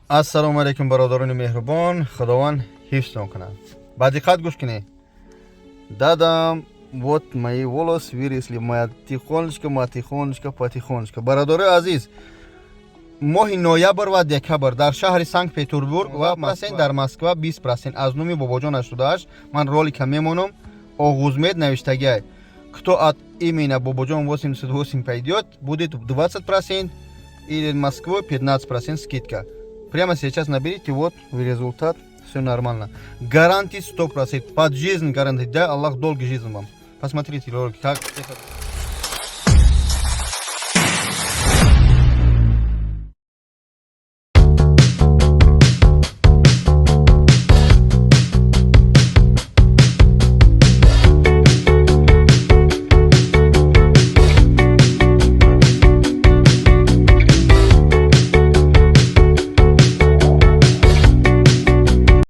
Ассалому алейкум, бародарони меҳрубон. Худованд ҳифзтон кунад. Ба диққат гӯш кунед. Дадам, вот мои волосы выросли, моя тихонечко, потихонечко. Бародари азиз, моҳи ноябр ва декабр дар шаҳри Санкт-Петербург ва дар Москва 20%. Аз номи бобоҷон 88. Ман ролика мемонам. Оғузмед навиштагиай. Кто от имени бобоҷон 88 пойдет, будет 20%. Или Москвы 15% скидка. Прямо сейчас наберите, вот результат, все нормально. Гарантия 100%, под жизнь гарантия, да, Аллах долгий жизнь вам. Посмотрите ролик, как это...